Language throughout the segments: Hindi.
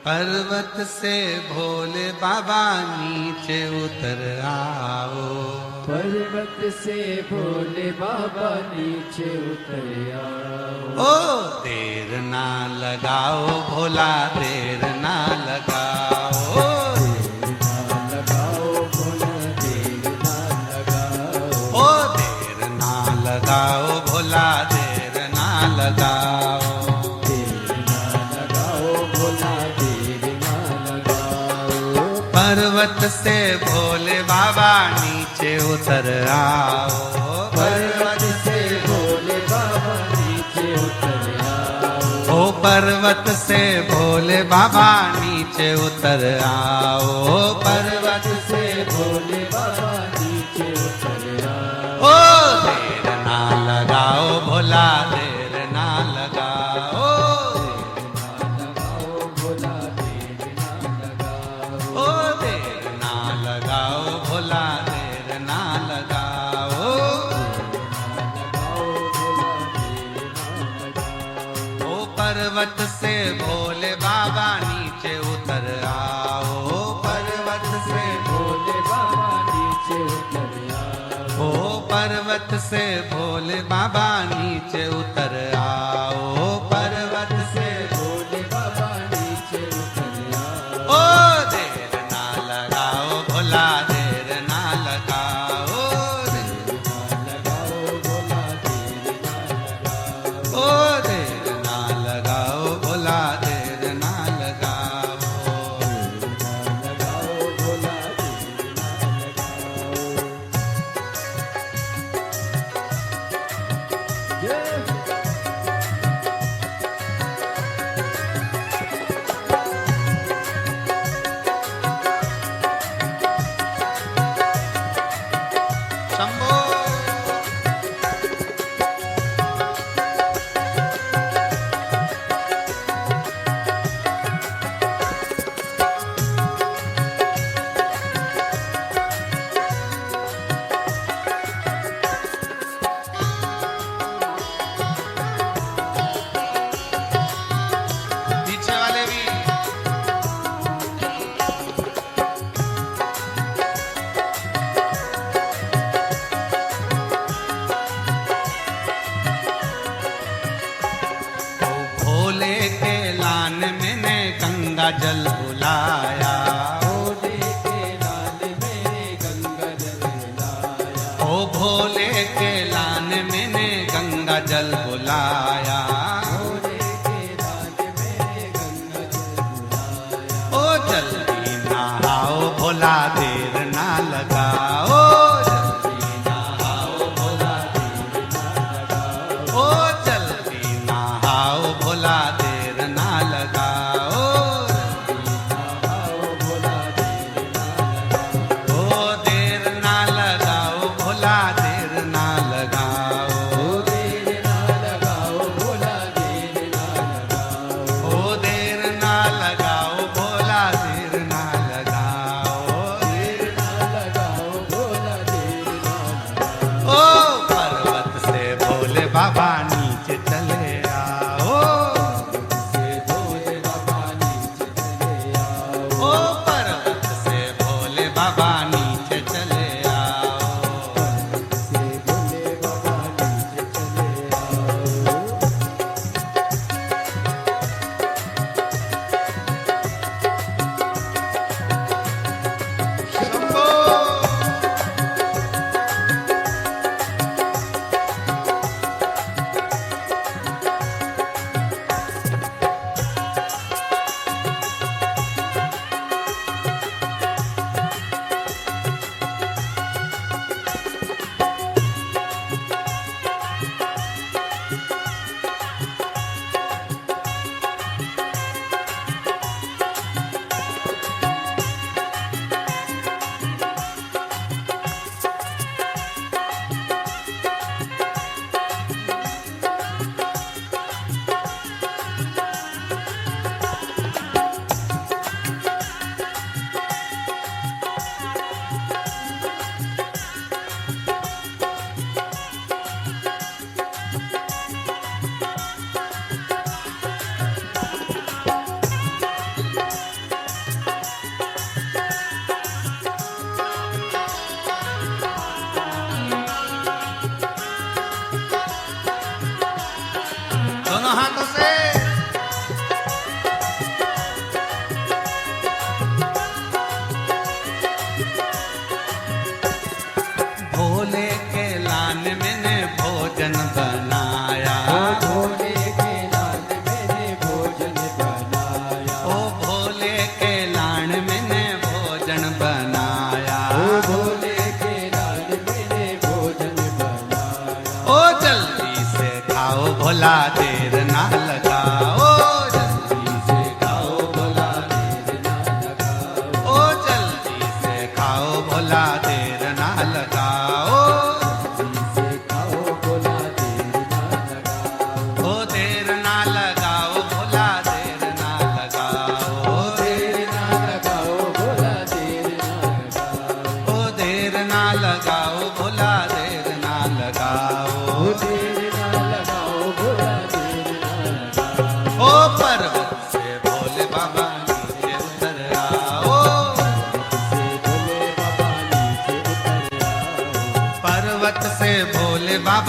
पर्वत से भोले बाबा नीचे उतर आओ। पर्वत से भोले बाबा नीचे उतर आओ। ओ देर ना लगाओ भोला, देर ना लगाओ। देर ना लगाओ भोला, देर ना लगाओ। ओ देर ना लगाओ भोला, देर ना लगाओ। पर्वत से भोले बाबा नीचे उतर आओ। पर्वत से भोले बाबा नीचे उतर आओ। ओ पर्वत से भोले बाबा नीचे उतर आओ। पर्वत से भोले बाबा नीचे उतर आओ। ओ देर ना लगाओ भोला, देर ना लगाओ। पर्वत से भोले बाबा नीचे उतर आओ। पर्वत से भोले बाबा नीचे उतर आओ। ओ पर्वत से भोले बाबा नीचे उतर आओ। पर्वत से भोले बाबा नीचे उतर आओ। ओ देर ना लगाओ भोला, देर ना लगाओ। देर ना लगाओ भोला, देर ना लगाओ। ओ देर ना लगाओ भोला, देर ना लगाओ। लगाओ भोला, देर ना लगाओ। शंभो पीछे वाले भी। ओ भोले के लान मैंने गंगा जल बुलाया। भोले के लाल मेरे गंगा जल लाया। ओ भोले के लान मैंने गंगा जल बुलाया। भोले के लाल मेरे गंगा जल लाया। ओ जल्दी नहाओ भोला, देर ना लगाओ। जल्दी नहाओ भोला, देर ना लगाओ। ओ जल्दी नहाओ भोला, देर ना लगाओ। आओ भोला, देर ना लगाओ। ओ देर ना लगाओ भोला, देर ना लगाओ। देर ना लगाओ भोला, देर ना लगाओ। ओ देर ना लगाओ भोला, देर ना लगाओ।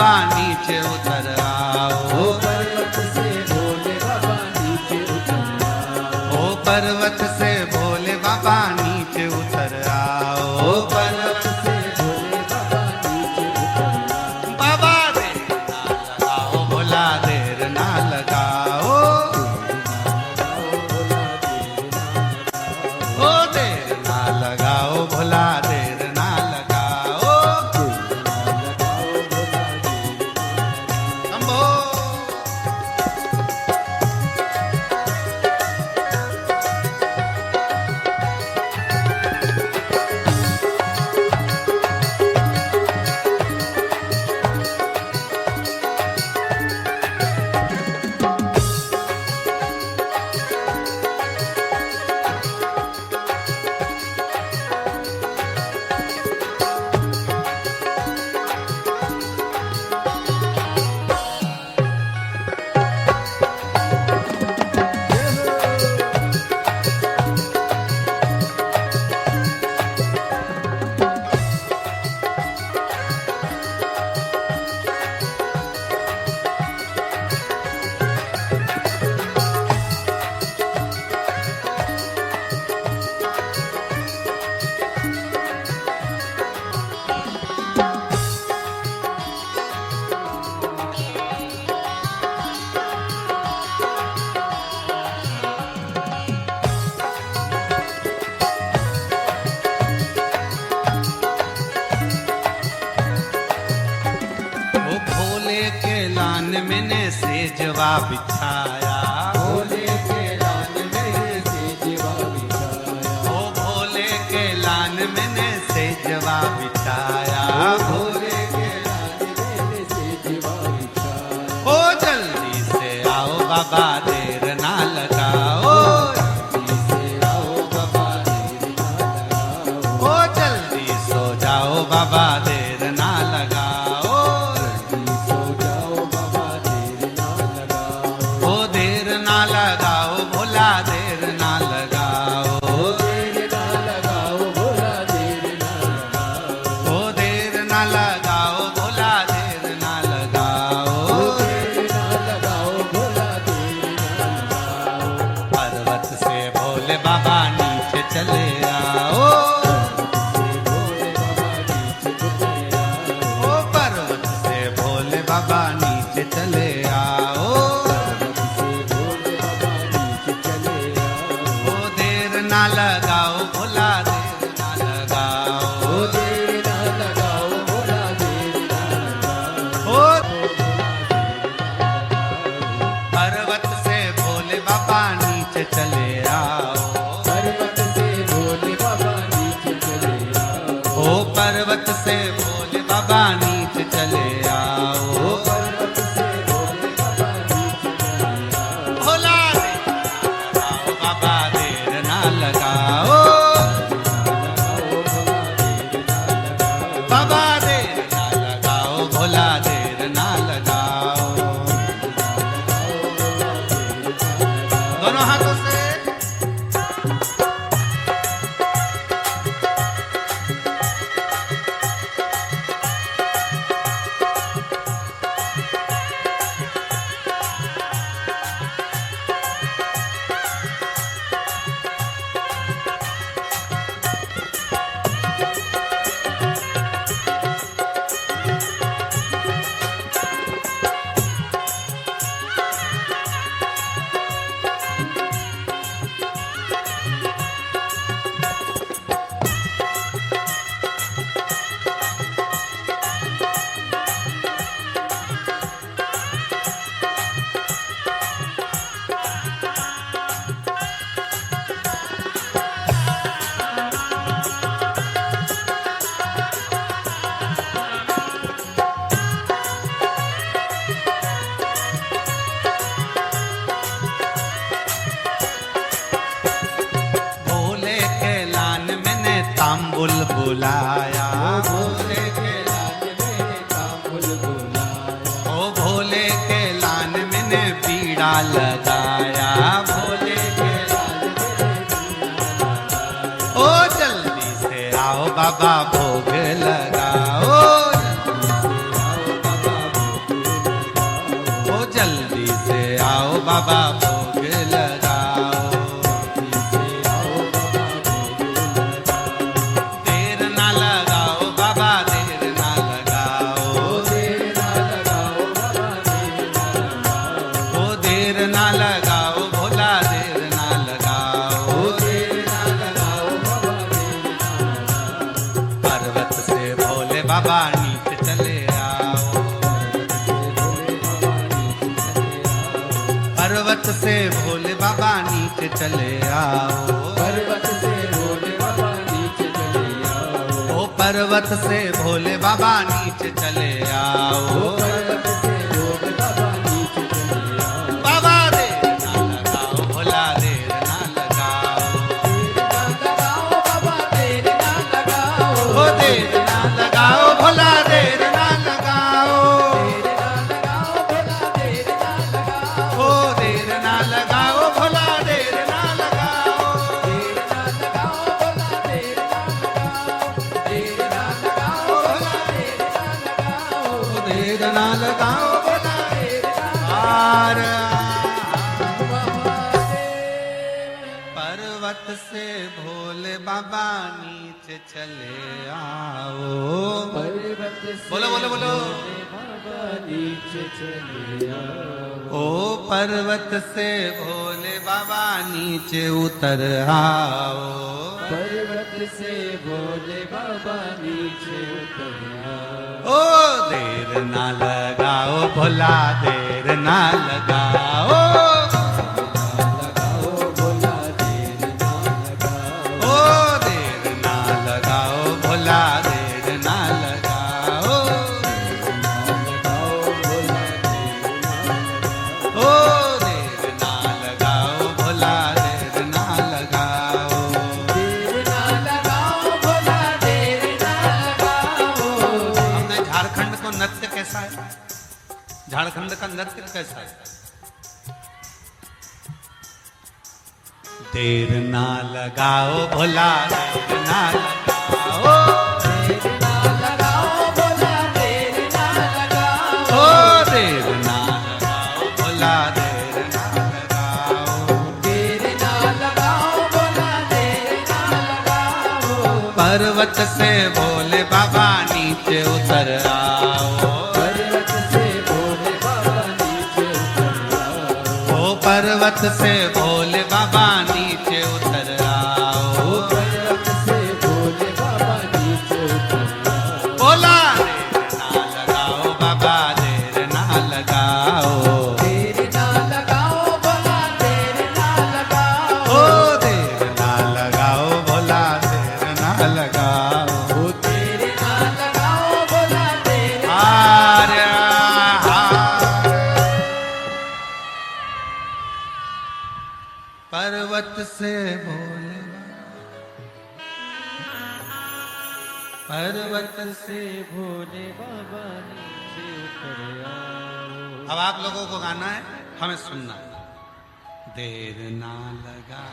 बाबा नीचे उतर आओ। पर्वत से भोले बाबा नीचे उतर आओ। पर्वत से भोले बाबा नीचे उतर आओ। पर्वत से भोले बाबा नीचे उतर आओ। बाबा देर ना लगाओ, भोला देर ना लगाओ। ओ देर ना लगाओ, भोला देर ना लगाओ। शंभो। मैंने सेजवा बिछाया। भोले के लान में सेजवा बिछाया। ओ भोले के लान मैंने सेजवा बिछाया। भोले के लान में सेजवा बिछाया। ओ जल्दी से आओ बाबा देर ना लगाओ। जल्दी से आओ बाबा देर ना लगाओ। ओ जल्दी सो जाओ बाबा देर ना लगाओ। जल्दी सो जाओ बाबा देर ना लगाओ। ओ देर ना लगाओ, भोला देर ना लगाओ। देर ना लगाओ भोला देर ना लगाओ। ओ देर ना लगाओ, भोला देर ना लगाओ। देर ना लगाओ भोला देर ना लगाओ। पर्वत से भोले बाबा नीचे चले आओ। ओ पर्वत से भोले बाबा नीचे चले आओ। ओ देर ना लगाओ, भोला देर ना लगाओ। ओ पर्वत से भोले बाबा नीचे चले आओ। ओ पर्वत से भोले बाबा नीचे चले आओ। भोला देर ना लगाओ, बाबा देर ना लगाओ। बाबा देर ना लगाओ, भोला देर ना लगाओ। दोनों हाथों से भोले के लान मैंने तांबुल बुलाया। भोले के लान में तांबुल बुलाया। ओ भोले के लान मैंने पीड़ा लगाया। भोले के लान में बीड़ा लगाया। ओ जल्दी से आओ बाबा भोग लगाओ। आओ बाबा बाबा नीचे चले आओ। पर्वत से भोले बाबा नीचे चले आओ। पर्वत से भोले बाबा नीचे चले आओ। ओ पर्वत से भोले बाबा नीचे चले आओ। पर्वत से भोले बाबा नीचे चले आओ। बाबा देर ना लगाओ, भोला देर ना लगाओ। बाबा देर ना लगाओ। ओ देर ना लगाओ, भोला देर ना लगाओ। ओ देर ना लगाओ, भोला देर ना लगाओ। ओ देर ना लगाओ, भोला आर पर्वत से भोले बाबा नीचे चले आओ। पर्वत से बोलो बोलो बोलो। बाबा नीचे चले आओ। ओ पर्वत से भोले बाबा नीचे उतर आओ। पर्वत से भोले बाबा नीचे उतर आओ। ओ देर ना लगाओ, भोला देर ना लगाओ। लगाओ भोला देर ना लगाओ। ओ देर ना लगाओ, भोला देर ना लगाओ। लगाओ भोला देर ना लगाओ। ओ देर ना लगाओ, भोला देर ना लगाओ। देर ना लगाओ भोला देर ना लगाओ। हमने झारखंड को नृत्य कैसा है? झारखंड का नृत्य कैसा है? देर ना लगाओ, भोला देर ना लगाओ। देर ना लगाओ भोला देर ना लगाओ। ओ देर ना लगाओ, भोला देर ना लगाओ। देर ना लगाओ भोला देर ना लगाओ। पर्वत से भोले बाबा नीचे उतर आओ। पर्वत से भोले बाबा नीचे उतर आओ। ओ पर्वत से भोले बाबा नीचे उतर आओ। पर्वत से भोले बाबा नीचे उतर आओ। बोला देर ना लगाओ, बाबा देर ना लगाओ। देर ना लगाओ भोला देर ना लगाओ। ओ देर ना लगाओ, भोला देर ना लगाओ। ओ देर ना लगाओ भोला देर ना आर्य हार। पर्वत से भोले पर्वत से भोले बाबा नीचे उतर आओ। अब आप लोगों को गाना है, हमें सुनना है। देर ना लगा,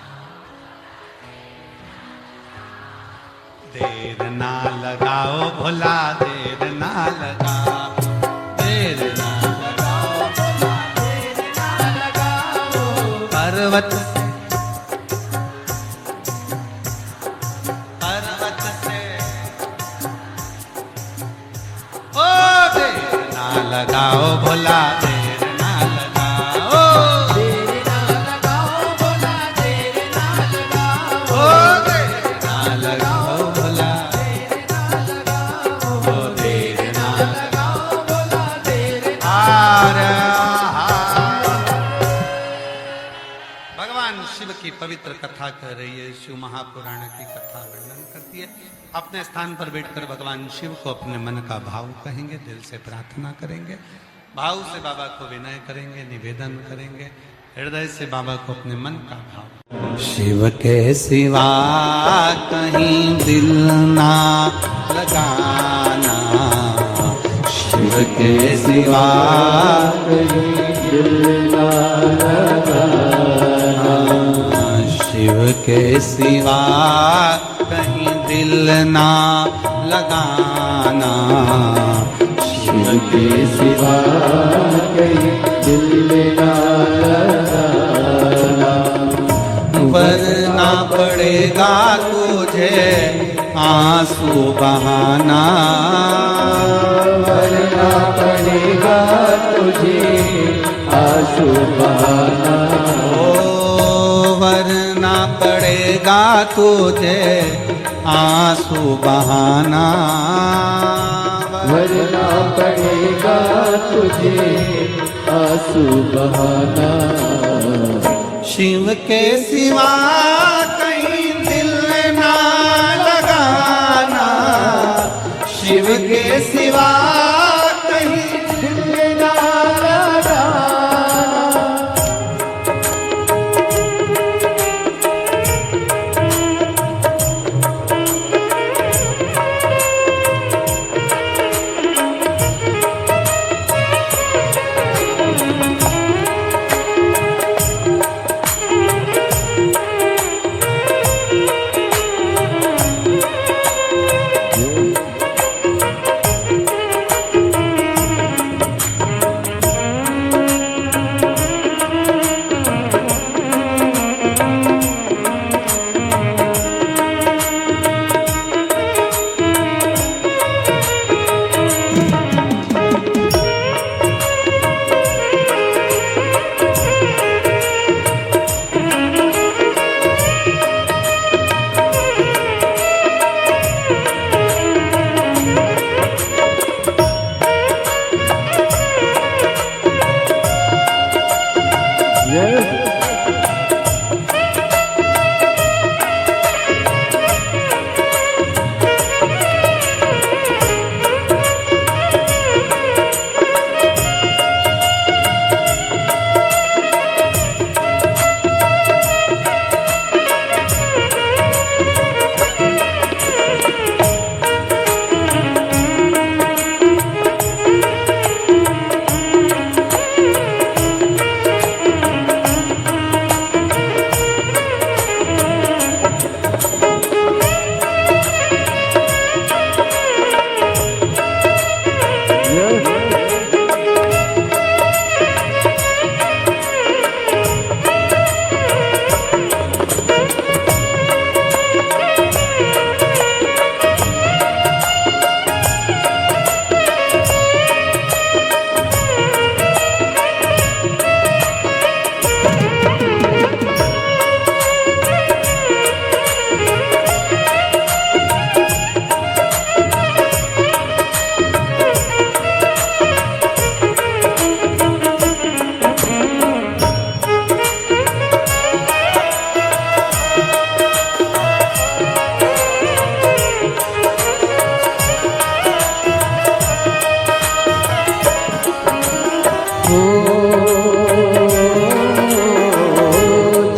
देर ना लगाओ, भोला देर ना लगाओ। देर ना लगाओ, भोला देर ना लगाओ। पर्वत पर्वत से ओ देर ना लगाओ, भोला देर ना लगाओ। देर ना लगाओ भोला देर ना लगाओ। ओ देर ना लगाओ, भोला देर ना लगाओ। ओ देर ना लगाओ भोला देर ना हार हार। भगवान शिव की पवित्र कथा कह रही है, शिव महापुराण की कथा वर्णन करती है। अपने स्थान पर बैठकर भगवान शिव को अपने मन का भाव कहेंगे, दिल से प्रार्थना करेंगे, भाव से बाबा को विनय करेंगे, निवेदन करेंगे, हृदय से बाबा को अपने मन का भाव। शिव के सिवा कहीं दिल ना लगाना, शिव के सिवा कहीं दिल ना लगाना। शिव के सिवा कहीं दिल ना लगाना, शिव के सिवा कहीं दिल ना लगाना। वरना पड़ेगा तुझे आंसू बहाना, वरना पड़ेगा तुझे आंसू बहाना। ओ वरना पड़ेगा तुझे आंसू बहाना। वरना पड़ेगा तुझे आंसू बहाना। शिव के सिवा कहीं दिल ना लगाना, शिव के सिवा कहीं दिल ना लगाना।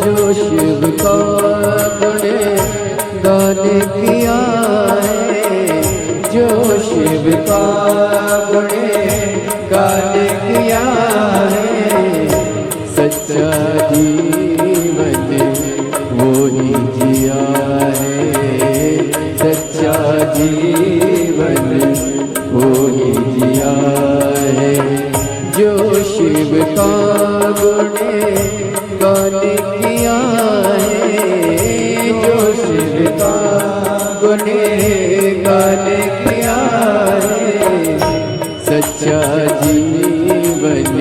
जो शिव का गुणगान किया है, जो शिव का गुणगान किया है, सच्चा जीवन वो ही जिया है, सच्चा जीवन वो ही जिया है। जो शिव का गुणगान किया है, जो शिव का गुणगान किया है, सच्चा जीवन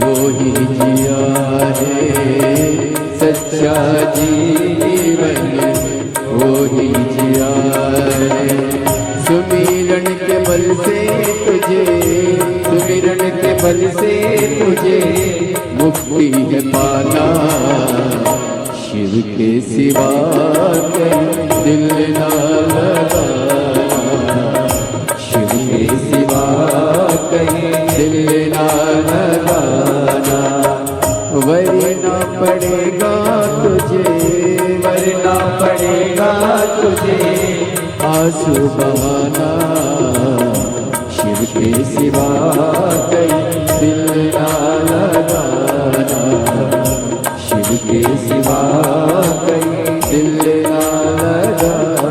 वो ही जिया है, सच्चा जीवन वो ही जिया है। सुमिरन के बल से तुझे, सुमिरन के बल से तुझे मुक्ति है पाना। शिव के सिवा कहीं दिल ना लगाना, शिव के सिवा कहीं दिल ना लगाना। वरना पड़ेगा तुझे, वरना पड़ेगा तुझे आंसू बहाना। शिव के सिवा कहीं दिल ना लगाना, शिव के सिवा कहीं दिल ना लगाना।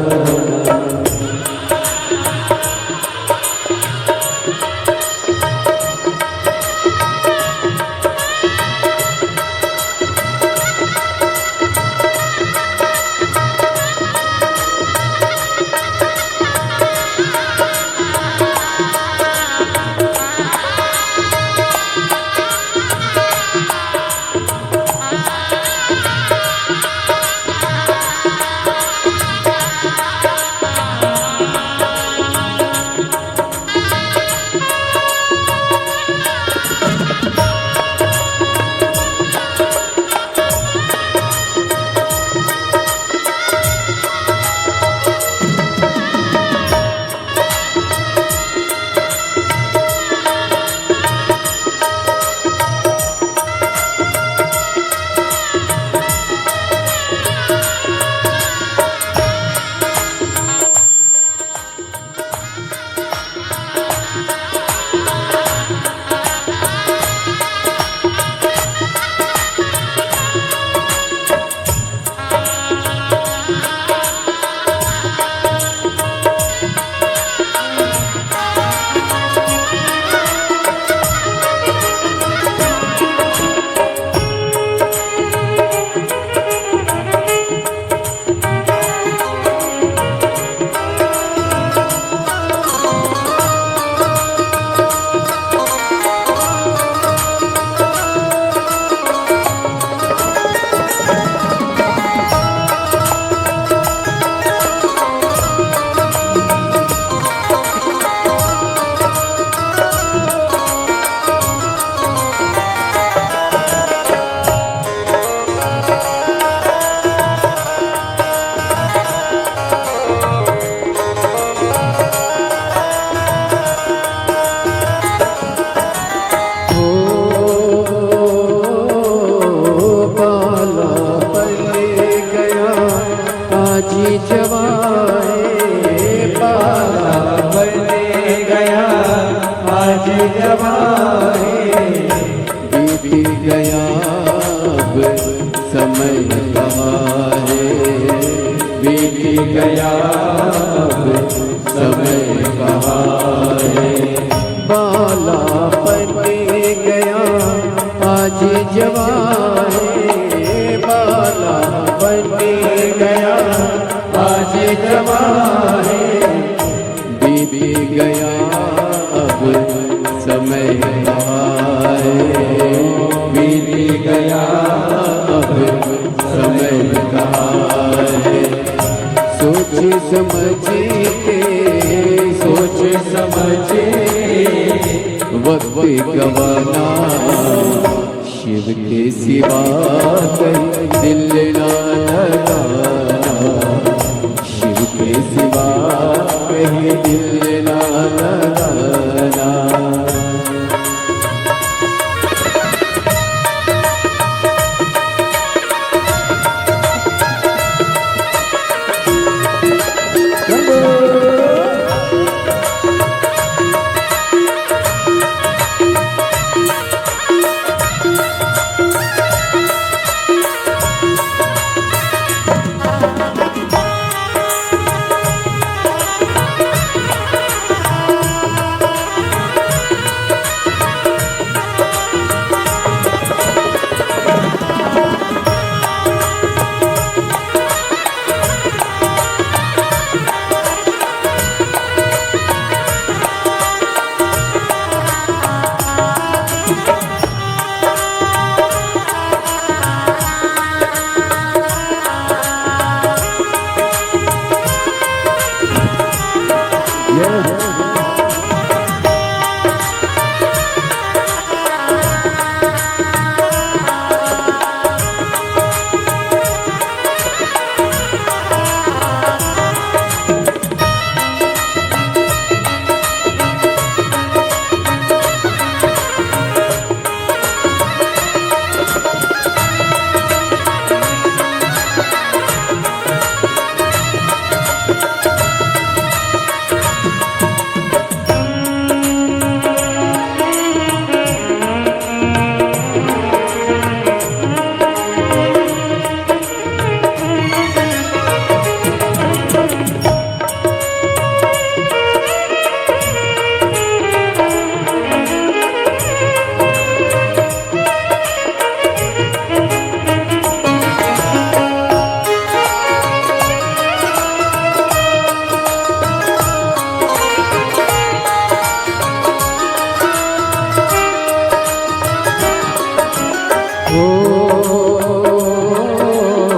गया अब समय कहाँ है। बालापन बीत गया आज जवान है। बालापन बीत गया आज जवान है। बीत गया अब समय कहाँ है। बीत गया अब समय कहाँ है। सोच समझ के वक्त गवाना शिव के सिवा कहीं दिल ना लगाना। शिव के सिवा कहीं दिल ना लगाना।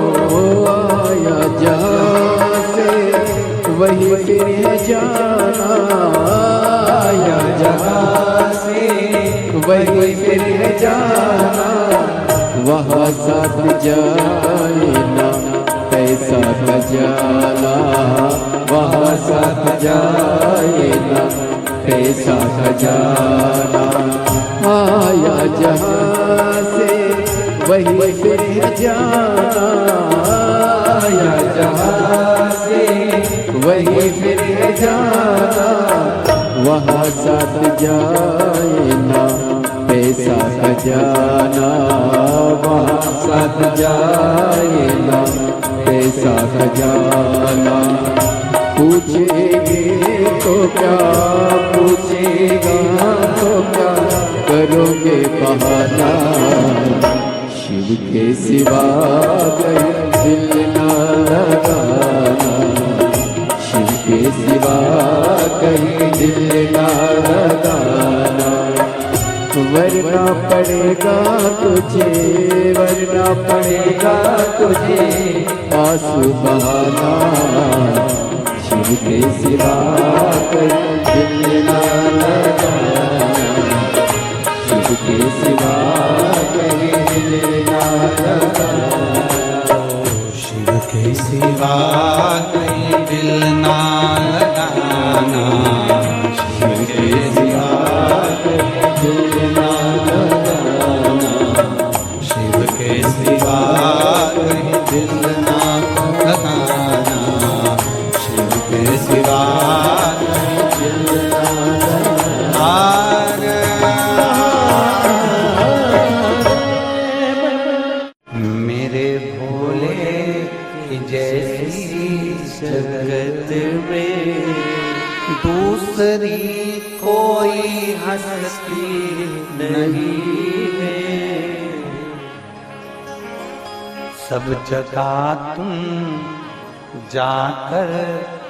आया जहाँ से वही फिर है जाना। आया जहाँ से वही फिर है जाना। वहाँ साथ जाए ना पैसा खजाना। वहाँ साथ जाए ना पैसा खजाना। आया जहाँ से वही फिर जाना। आया जहाँ से वही फिर जाना। वहाँ साथ जाए ना पैसा खजाना। वहाँ साथ जाए ना पैसा खजाना। पूछेंगे तो क्या पूछेगा तो क्या करोगे बहाना। शिव के सिवा कहीं दिल ना लगाना। शिव के सिवा कहीं दिल ना लगाना। वरना पड़ेगा तुझे वरना पड़ेगा तुझे आंसू बहाना। शिव के सिवा कहीं दिल ना लगाना। शिव के सिवा कहीं दिल ना लगाना। शिव के सिवा कहीं दिल ना लगाना। शिव के सिवा कहीं दिल ना लगाना। शिव के सिवा कहीं दिल ना लगाना। शिव के सिवा कहीं दिल ना लगाना। मेरे भोले कि जैसी जगत में दूसरी कोई हस्ती नहीं है। सब जगह तुम जाकर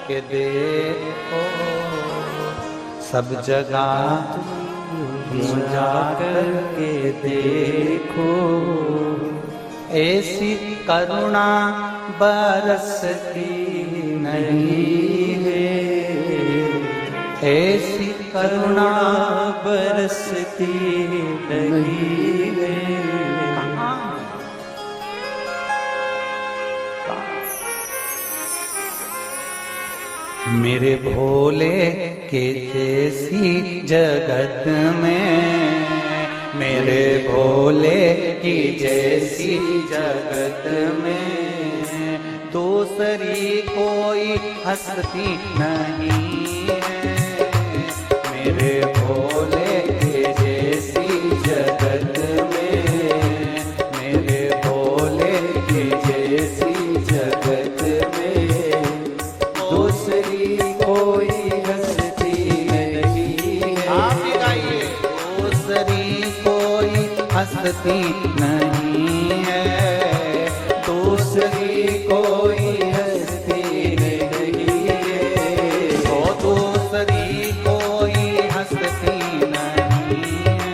के देखो, सब जगह तुम जाकर के देखो, ऐसी करुणा बरसती नहीं है, ऐसी करुणा बरसती नहीं है। मेरे भोले के जैसी जगत में, मेरे भोले की जैसी जगत में दूसरी कोई हस्ती नहीं है। मेरे भोले के जैसी जगत में, मेरे भोले की जैसी जगत में दूसरी कोई हस्ती नहीं है। आप ही गाइए। दूसरी कोई हस्ती नहीं है, दूसरी कोई हस्ती नहीं है। वो दूसरी कोई हस्ती नहीं है,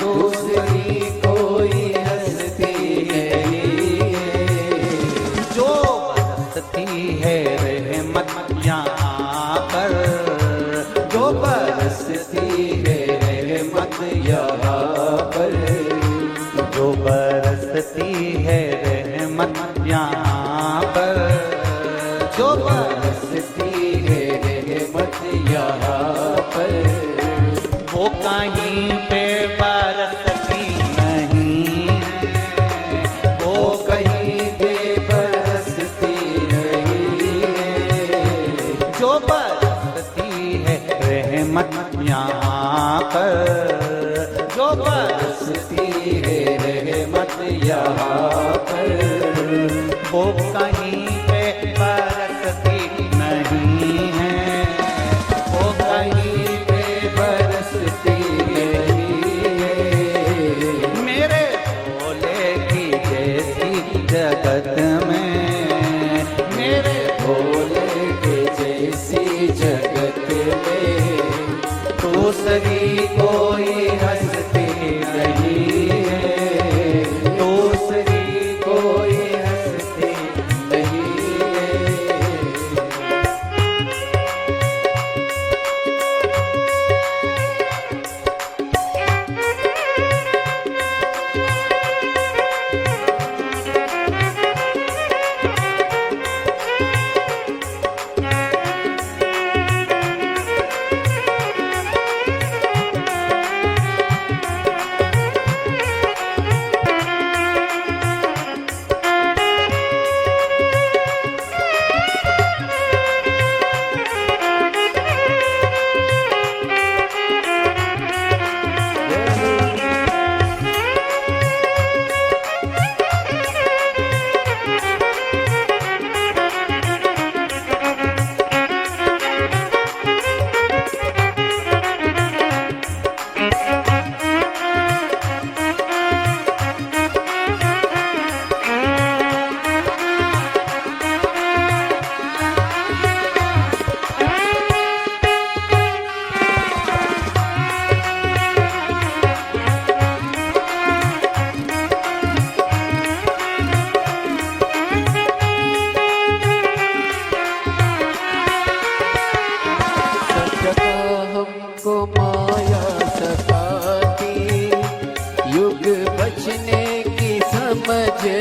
दूसरी कोई हस्ती नहीं है। जो बरसती है रहमत यहाँ पर, जो बरसती है रहमत यहाँ पर, जो बरसती है रहमत यहाँ पर, जो बरसती है रहमत यहाँ पर, वो कहीं पे बरसती नहीं है, वो कहीं पे बरसती नहीं है। जो बरसती है रहमत यहाँ पर, जो बरसती है रहमत यहाँ पर, वो कहीं पे बरसती नहीं है, वो कहीं पे बरसती नहीं है। मेरे भोले की जैसी जगत में, मेरे भोले के जैसी जगत में दूसरी कोई हस्ती नहीं है, दूसरी कोई हस्ती नहीं है।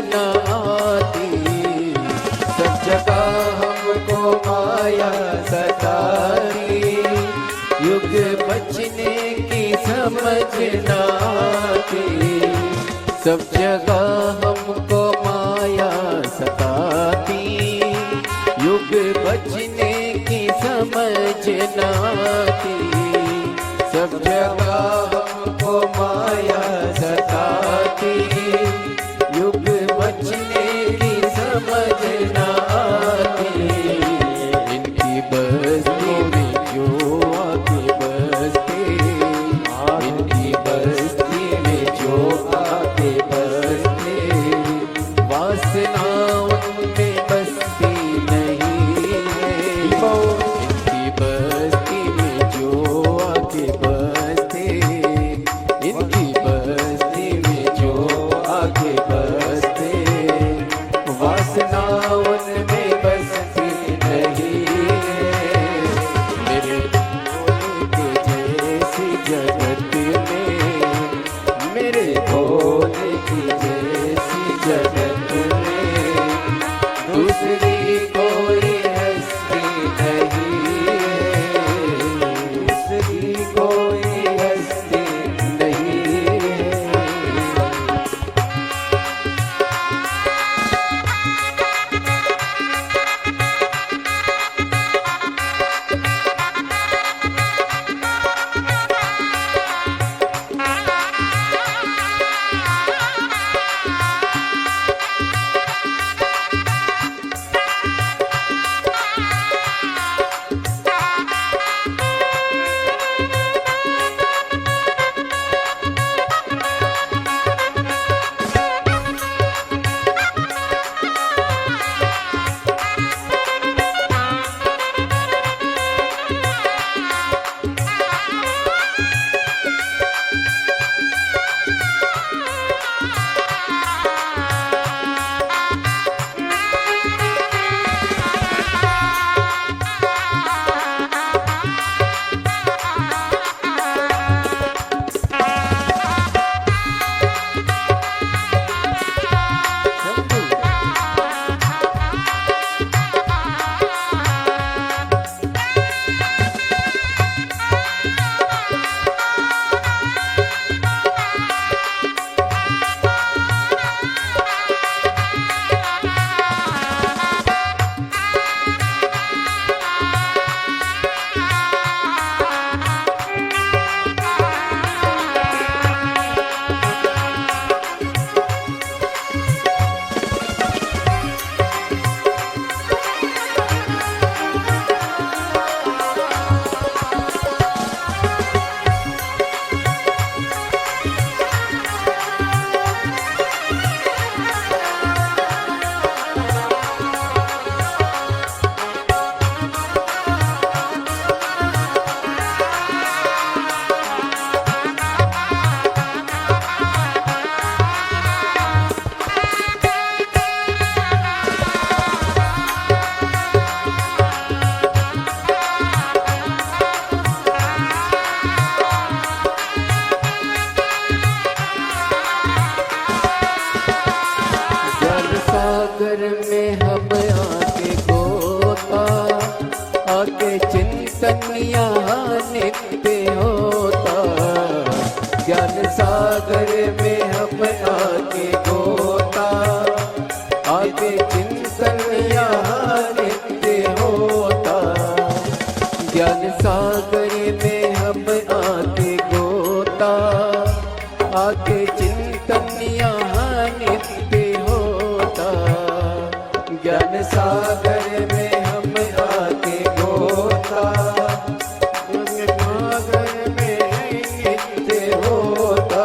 न आती, सब जगह हमको माया सताती, युग बचने की समझ न आती, सब जगह हमको माया सताती, युग बचने की समझ न आती, सब जगह हमको माया सताती, युग बचने की समझ चिंतन यहाँ नित्य होता। ज्ञान सागर में हम आके गोता, आके चिंतन यहाँ नित्य होता। ज्ञान सागर में हम आके गोता, सागर में नित्य होता।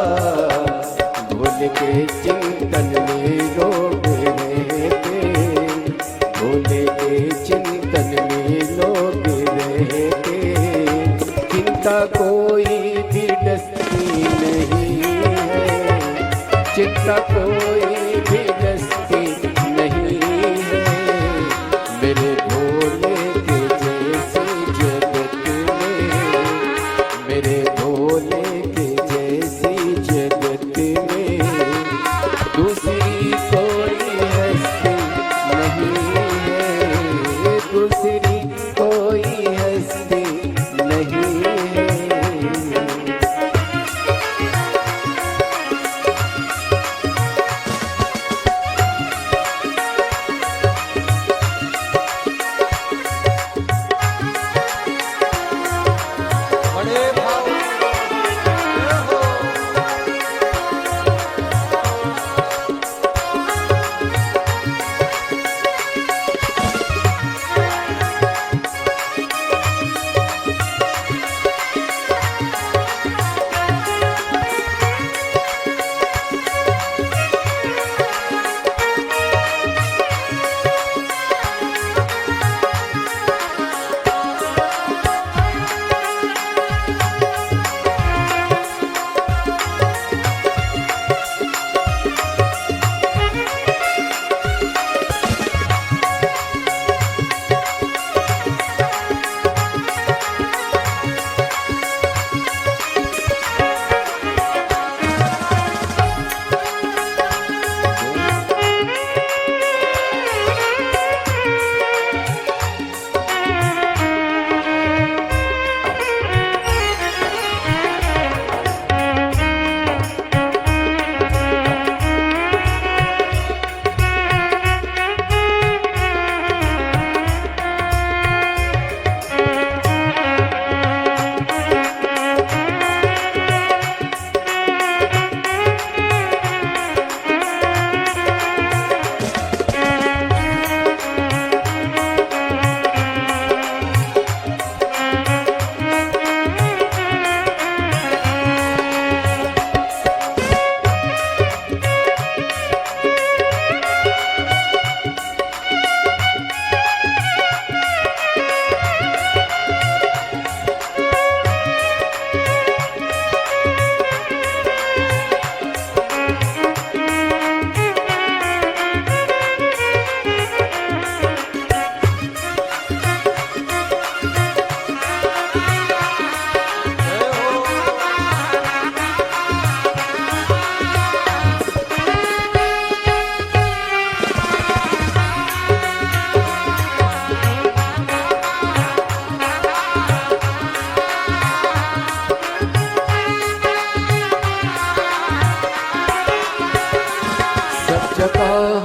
भूल के चिंतन में लोग रहते, भूल के चिंतन में लोग रहते। चिंता कोई भी डसती नहीं है, चिंता कोई भी डसती नहीं है। मेरे भोले के जैसे जगत में, मेरे भोले के जैसी जगत में दूसरी कोई हस्ती नहीं है, दूसरी कोई हस्ती नहीं है। बड़े भाव हो।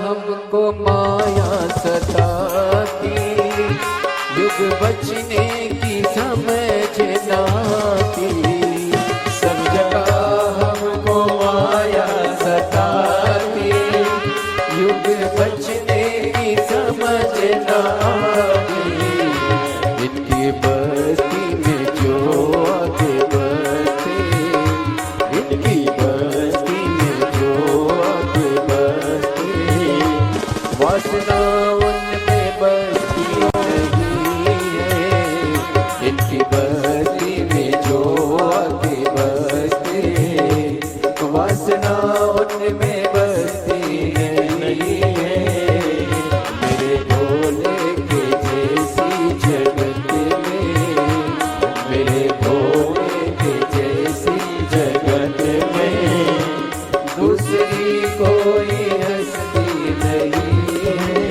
हमको माया सताती, युग बचने की समझ नाती। सब जगह हमको माया सताती, युग बचने की समझ नाती। इनकी बस्ती में जो आगे बसते, इनकी बस्ती में जो आगे बसते, वासना उनमें बसती नहीं है। इनकी बस्ती में जो आगे बसते, वासना उनमें बसती नहीं है। मेरे भोले के जैसी जगत में, मेरे भोले के जैसी जगत में दूसरी कोई हस्ती नहीं है।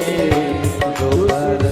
दोबारा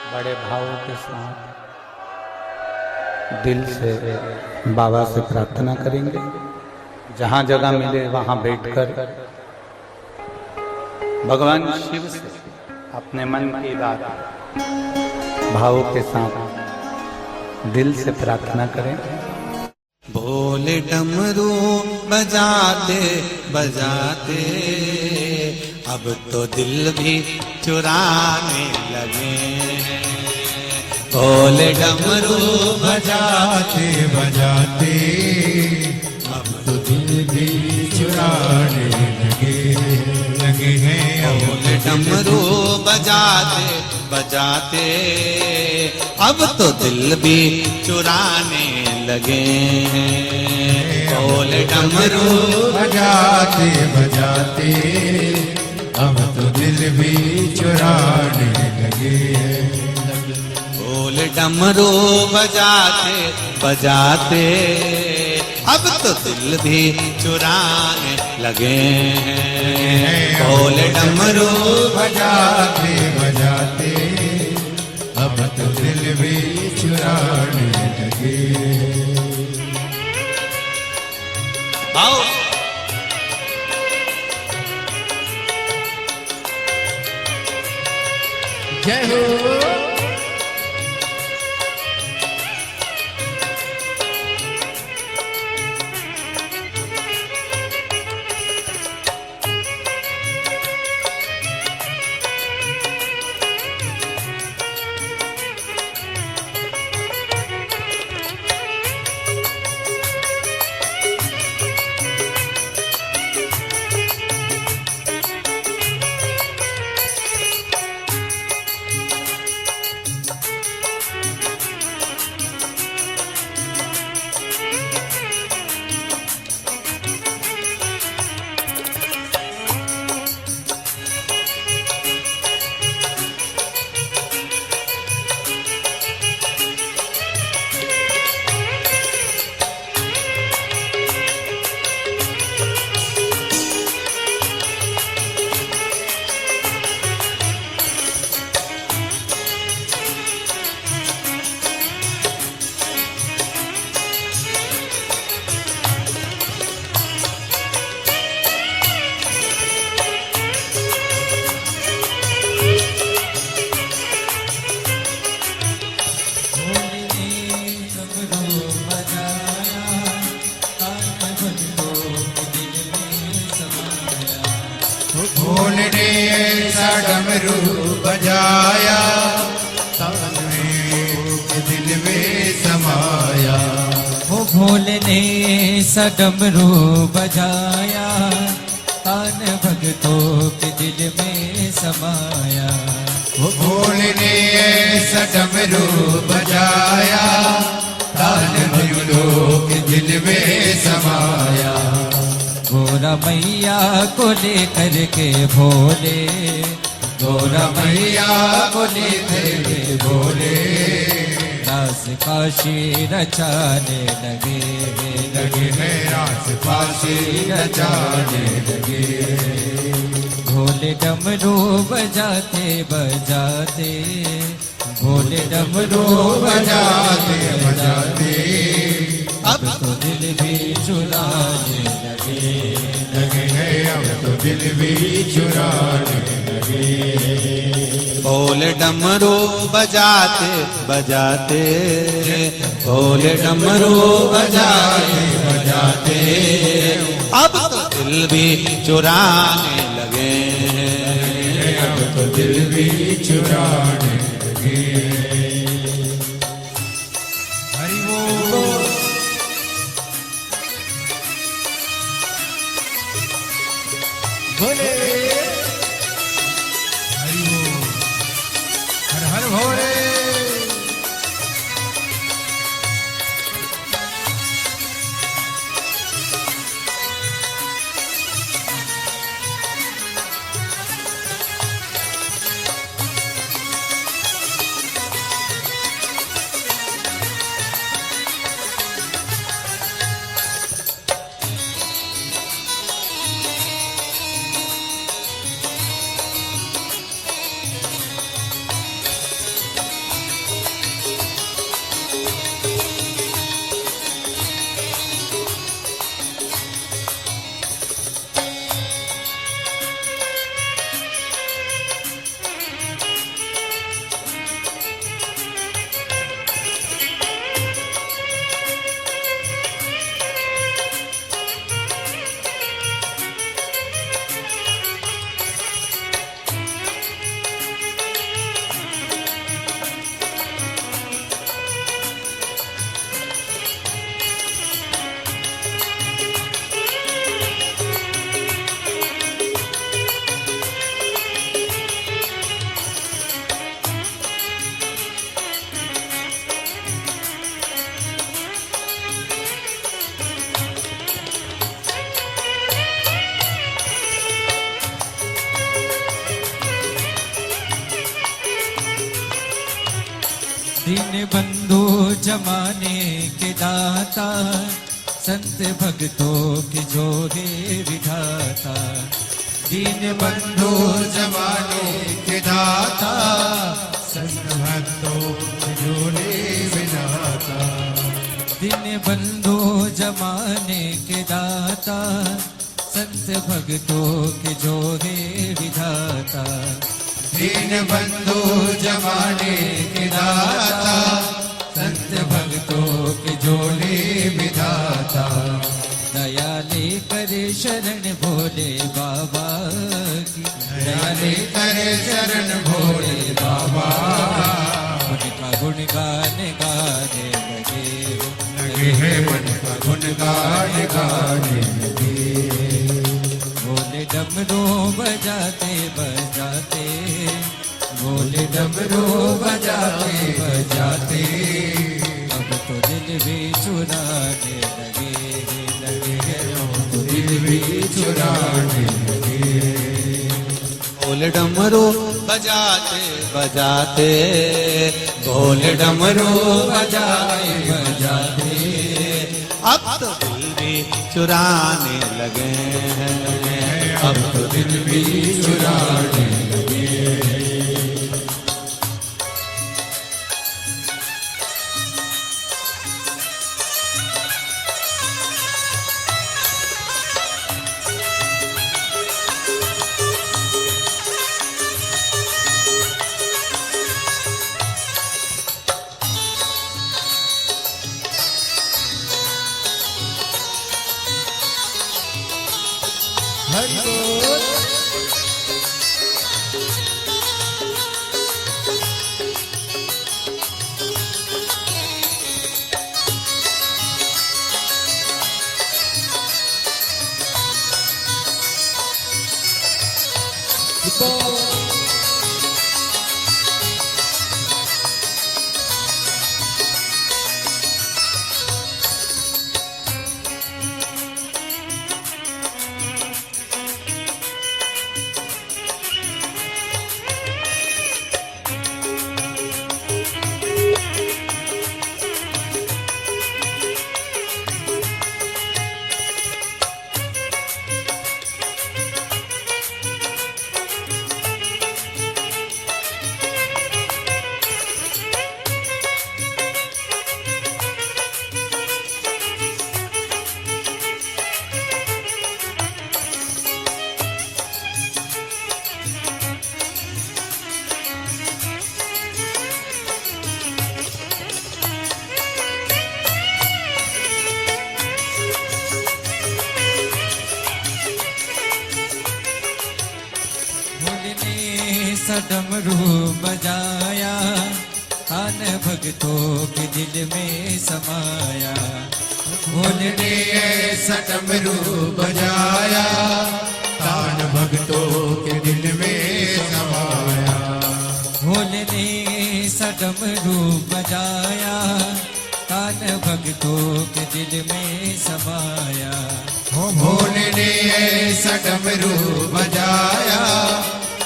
बड़े भाव के साथ दिल से बाबा से प्रार्थना करेंगे। जहां जगह मिले वहां बैठकर भगवान शिव से अपने मन की बात भाव के साथ दिल से प्रार्थना करें। बोले डमरू बजाते बजाते अब तो दिल भी चुराने लगे। बोले डमरू बजाते बजाते अब तो दिल भी चुराने लगे हैं। बोले डमरू बजाते बजाते अब तो दिल भी चुराने लगे। बोले डमरू बजाते बजाते अब तो दिल भी चुराने लगे हैं। बोले डमरू बजाते बजाते अब तो दिल भी चुराने लगे। बोले डमरू बजाते बजाते अब तो दिल भी चुराने लगे। आओ जय हो। भोले ने ऐसा डमरू बजाया तान में दिल में समाया। वो भोले ने सा डमरू बजाया तान भक्तों के दिल में समाया। वो भोले ने ऐसा डमरू बजाया तान भक्तों के दिल में समाया। गोरा मैया को लेकर के भोले, गोरा मैया को लेकर के भोले दास काशी रचाने लगे। लगे हैं रास पासी रचाने लगे। भोले डमरू बजाते बजाते, भोले डमरू बजाते बजाते अब तो दिल भी चुराने लगे। लगे हैं अब तो दिल भी चुराने लगे। बोले डमरू बजाते बजाते बोले डमरू बजाते बजाते अब तो दिल भी चुराने लगे। अब तो दिल भी चुराने लगे। हरि बोल। भोले हरि बोल। हर हर भोले। दीन बंधु जमाने के दाता, संत भक्तों के जो है विधाता। दीन बंधु जमाने के दाता, संत भक्तों के जोड़े विधाता। दीन बंधु जमाने के दाता, संत भक्तों के जो है विधाता। दीन बंधु जमाने के दाता, संत भक्तों के जोड़े विधाता। दया लेकर शरण भोले बाबा की, दया लेकर शरण भोले बाबा। उनका गुणगान गाने लगे, लगे है मन का गुणगान गाने लगे। भोले डमरू बजाते बजाते, भोले डमरू बजाते बजाते। अब तो दिल भी चुराने लगे तो दिल भी चुराने लगे। भोले डमरू बजाते बजाते, भोले डमरू बजाते बजाते, अब तो दिल भी चुराने लगे हैं, अब तो दिल भी चुराने लगे। हरि बोल। डमरू बजाया, तान भक्तों के दिल में समाया। भोले ने ऐसा डमरू बजाया, तान भक्तों के दिल में समाया। भोले ने ऐसा डमरू बजाया, तान भक्तों के दिल में समाया। भोले ने ऐसा डमरू बजाया,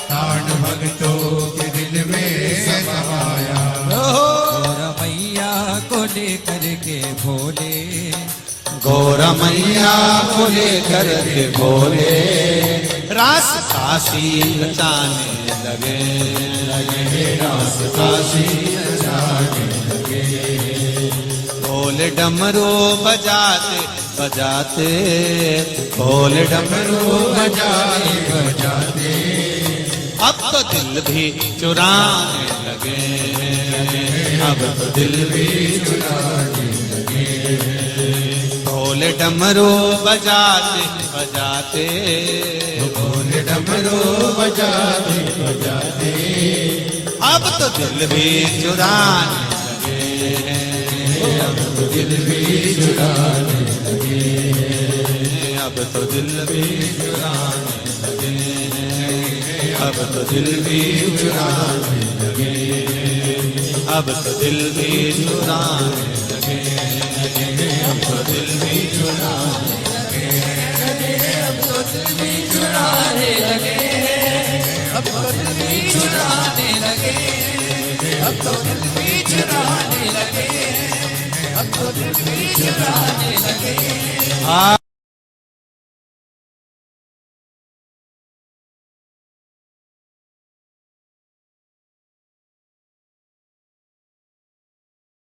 तान भक्तों के दिल में समाया। गौरा मैया को लेकर के भोले, गौरा मैया को लेकर के भोले, रास काशी रचाने लगे, रास काशी रचाने लगे। भोले डमरू बजाते बजाते, भोले डमरू बजाते बजाते, अब तो दिल भी चुराने लगे, अब तो दिल भी चुराने लगे। भोले डमरू बजाते बजाते, भोले डमरू बजाते बजाते, अब तो दिल भी चुराने लगे, अब तो दिल भी चुराने लगे। अब तो दिल भी चुराने लगे, अब तो दिल भी चुराने लगे, अब तो दिल भी चुराने लगे, अब तो दिल भी चुराने लगे, अब तो दिल भी चुराने लगे, अब तो दिल भी चुराने लगे, अब तो दिल भी चुराने लगे, हम तो दिल भी चुराने लगे। आ